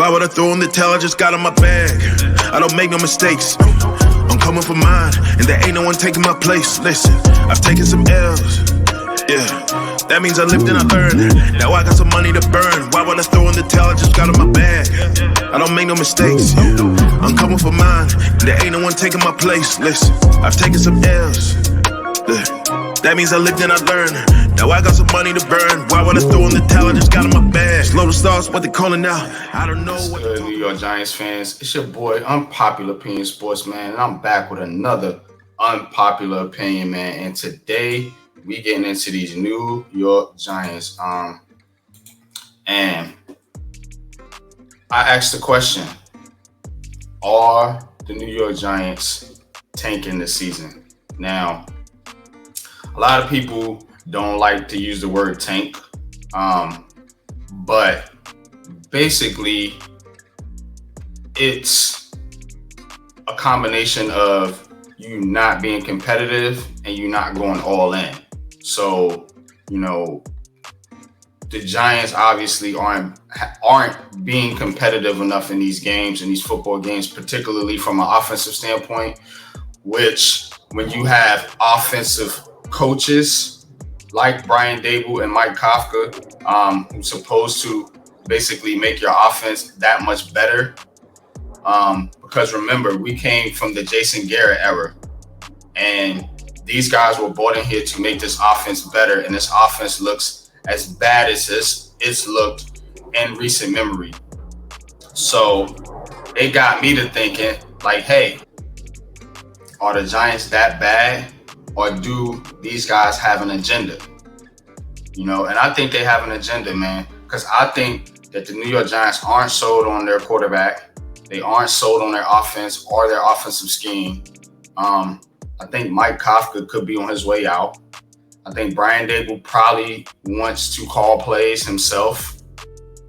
Why would I throw in the towel? I just got in my bag. I don't make no mistakes. I'm coming for mine, and there ain't no one taking my place. Listen, I've taken some L's. Yeah, that means I lived and I learned. Now I got some money to burn. Why would I throw in the towel? I just got in my bag. I don't make no mistakes. I'm coming for mine, and there ain't no one taking my place. Listen, I've taken some L's. That means I lived and I learned. Now I got some money to burn. Why would I throw in the towel? I just got in my bag. Slow the stars, what they calling now? I don't know what. Good New York Giants fans, it's your boy Unpopular Opinion Sports, man, and I'm back with another unpopular opinion, man. And today we getting into these New York Giants. And I asked the question: are the New York Giants tanking this season? Now, a lot of people don't like to use the word tank, but basically it's a combination of you not being competitive and you not going all in. So, the Giants obviously aren't being competitive enough in these games, in these football games, particularly from an offensive standpoint, which when you have offensive coaches like Brian Dable and Mike Kafka, who's supposed to basically make your offense that much better. Because remember, we came from the Jason Garrett era, and these guys were brought in here to make this offense better, and this offense looks as bad as it's looked in recent memory. So it got me to thinking, like, hey, are the Giants that bad, or do these guys have an agenda? And I think they have an agenda, man, because I think that the New York Giants aren't sold on their quarterback. They aren't sold on their offense or their offensive scheme. I think Mike Kafka could be on his way out. I think Brian Dable probably wants to call plays himself,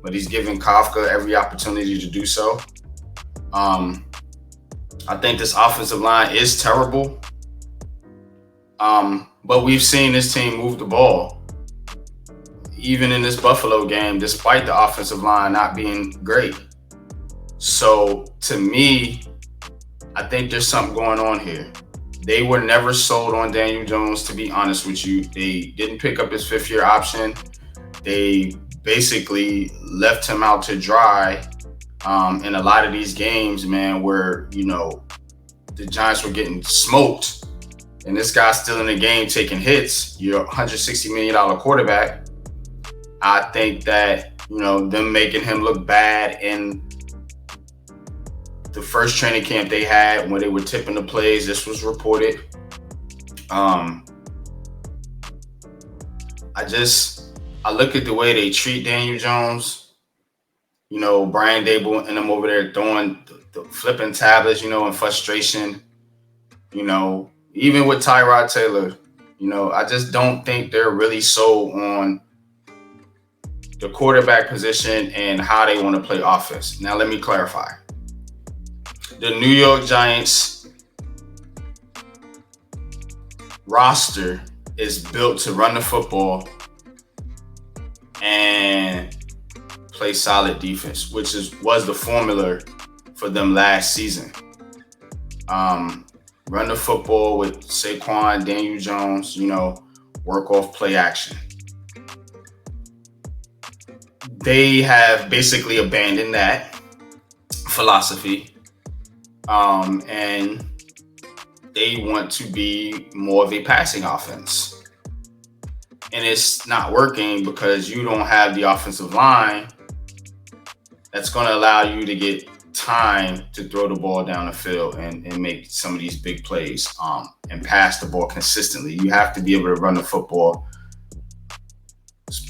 but he's giving Kafka every opportunity to do so. I think this offensive line is terrible. But we've seen this team move the ball, even in this Buffalo game, despite the offensive line not being great. So to me, I think there's something going on here. They were never sold on Daniel Jones, to be honest with you. They didn't pick up his fifth-year option. They basically left him out to dry in a lot of these games, man, where, the Giants were getting smoked. And this guy's still in the game taking hits. You're a $160 million quarterback. I think that, them making him look bad in the first training camp they had when they were tipping the plays, this was reported. I look at the way they treat Daniel Jones. Brian Dable and them over there throwing the flipping tablets, in frustration. Even with Tyrod Taylor, I just don't think they're really sold on the quarterback position and how they want to play offense. Now, let me clarify. The New York Giants roster is built to run the football and play solid defense, which was the formula for them last season. Run the football with Saquon, Daniel Jones, work off play action. They have basically abandoned that philosophy. And they want to be more of a passing offense. And it's not working because you don't have the offensive line that's going to allow you to get time to throw the ball down the field and make some of these big plays and pass the ball consistently. You have to be able to run the football,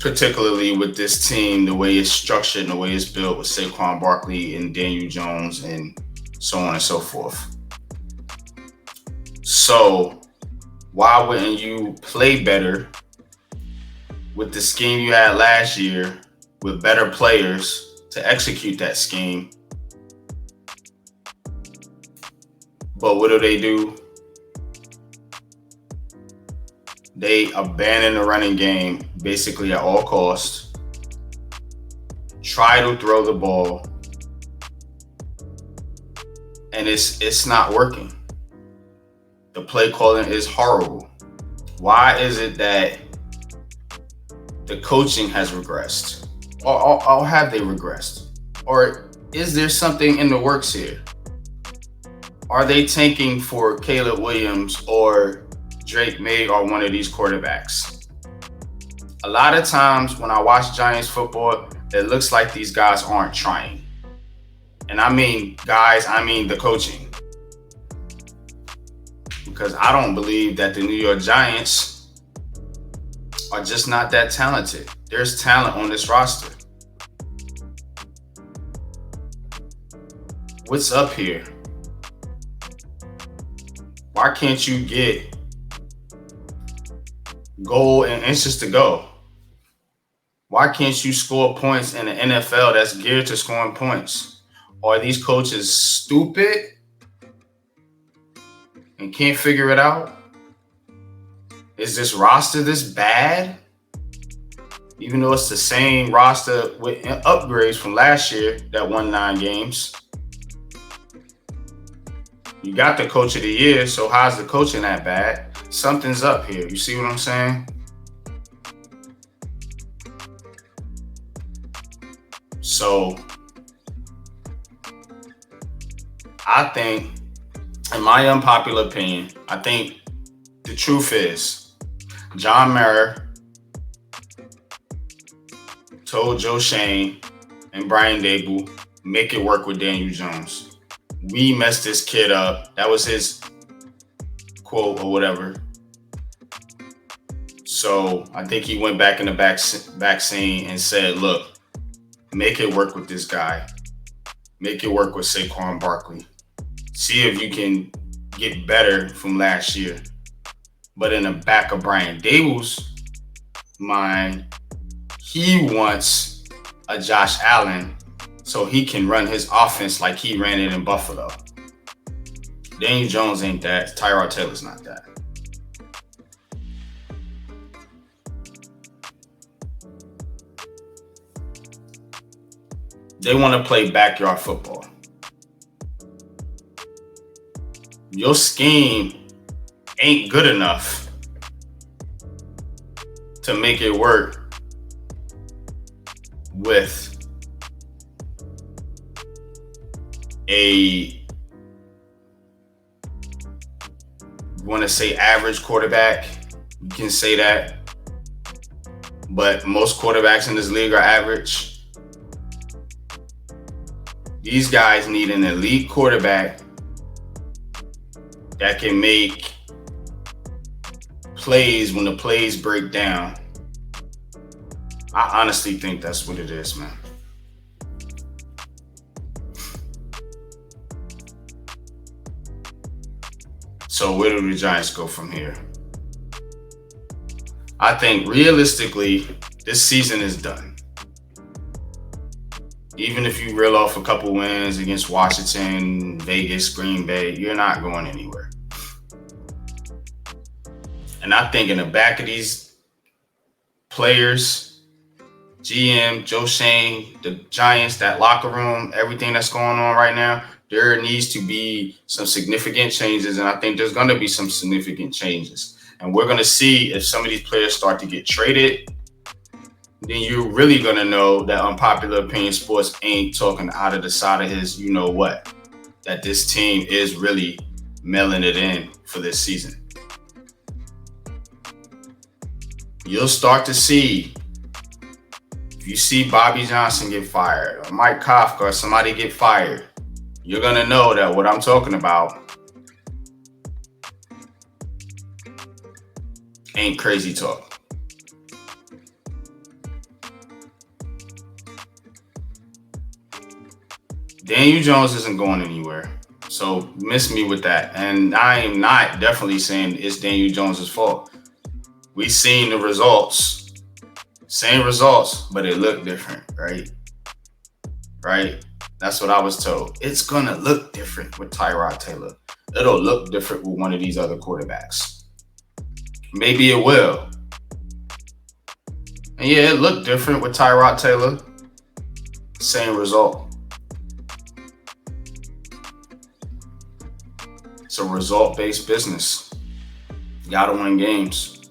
particularly with this team, the way it's structured and the way it's built with Saquon Barkley and Daniel Jones and so on and so forth. So why wouldn't you play better with the scheme you had last year with better players to execute that scheme? But what do? They abandon the running game basically at all costs, try to throw the ball, and it's not working. The play calling is horrible. Why is it that the coaching has regressed? Or have they regressed? Or is there something in the works here? Are they tanking for Caleb Williams or Drake May or one of these quarterbacks? A lot of times when I watch Giants football, it looks like these guys aren't trying. And I mean guys, I mean the coaching. Because I don't believe that the New York Giants are just not that talented. There's talent on this roster. What's up here? Why can't you get goal and inches to go? Why can't you score points in the NFL that's geared to scoring points? Are these coaches stupid and can't figure it out? Is this roster this bad? Even though it's the same roster with upgrades from last year that won 9 games. You got the coach of the year, so how's the coaching that bad? Something's up here. You see what I'm saying? So, I think, in my unpopular opinion, I think the truth is John Mara told Joe Shane and Brian Dable, make it work with Daniel Jones. We messed this kid up. That was his quote or whatever. So I think he went back in the back scene and said, look, make it work with this guy. Make it work with Saquon Barkley. See if you can get better from last year. But in the back of Brian Dable's mind, he wants a Josh Allen so he can run his offense like he ran it in Buffalo. Daniel Jones ain't that. Tyrod Taylor's not that. They want to play backyard football. Your scheme ain't good enough to make it work with a, want to say average quarterback. You can say that. But most quarterbacks in this league are average. These guys need an elite quarterback that can make plays when the plays break down. I honestly think that's what it is, man. So where do the Giants go from here? I think realistically, this season is done. Even if you reel off a couple wins against Washington, Vegas, Green Bay, you're not going anywhere. And I think in the back of these players, GM, Joe Shane, the Giants, that locker room, everything that's going on right now, there needs to be some significant changes. And I think there's going to be some significant changes. And we're going to see if some of these players start to get traded. Then you're really going to know that Unpopular Opinion Sports ain't talking out of the side of his you know what. That this team is really mailing it in for this season. You'll start to see, if you see Bobby Johnson get fired or Mike Kafka or somebody get fired, you're going to know that what I'm talking about ain't crazy talk. Daniel Jones isn't going anywhere. So miss me with that. And I am not definitely saying it's Daniel Jones' fault. We've seen the results. Same results, but it looked different, right? Right? That's what I was told. It's going to look different with Tyrod Taylor. It'll look different with one of these other quarterbacks. Maybe it will. And yeah, it looked different with Tyrod Taylor. Same result. It's a result-based business. You gotta win games.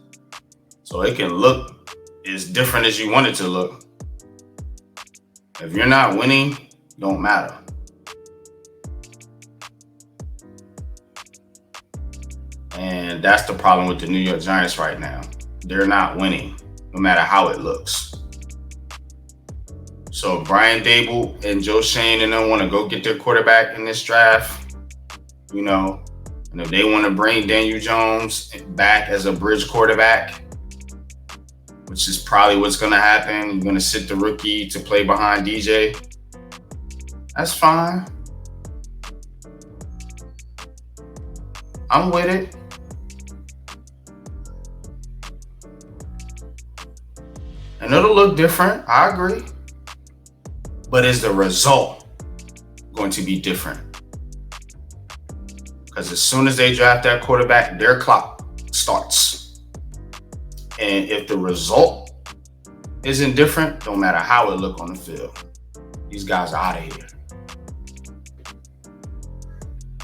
So it can look as different as you want it to look. If you're not winning, it don't matter. And that's the problem with the New York Giants right now. They're not winning, no matter how it looks. So if Brian Dable and Joe Shane and them want to go get their quarterback in this draft, and if they want to bring Daniel Jones back as a bridge quarterback, which is probably what's going to happen, you're going to sit the rookie to play behind DJ, that's fine. I'm with it. And it'll look different. I agree. But is the result going to be different? Because as soon as they draft that quarterback, their clock starts. And if the result isn't different, no matter how it look on the field, these guys are out of here.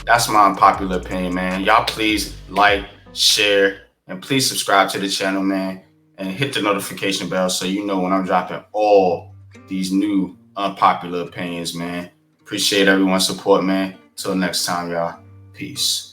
That's my unpopular opinion, man. Y'all please like, share, and please subscribe to the channel, man. And hit the notification bell so you know when I'm dropping all these new unpopular opinions, man. Appreciate everyone's support, man. Till next time, y'all. Peace.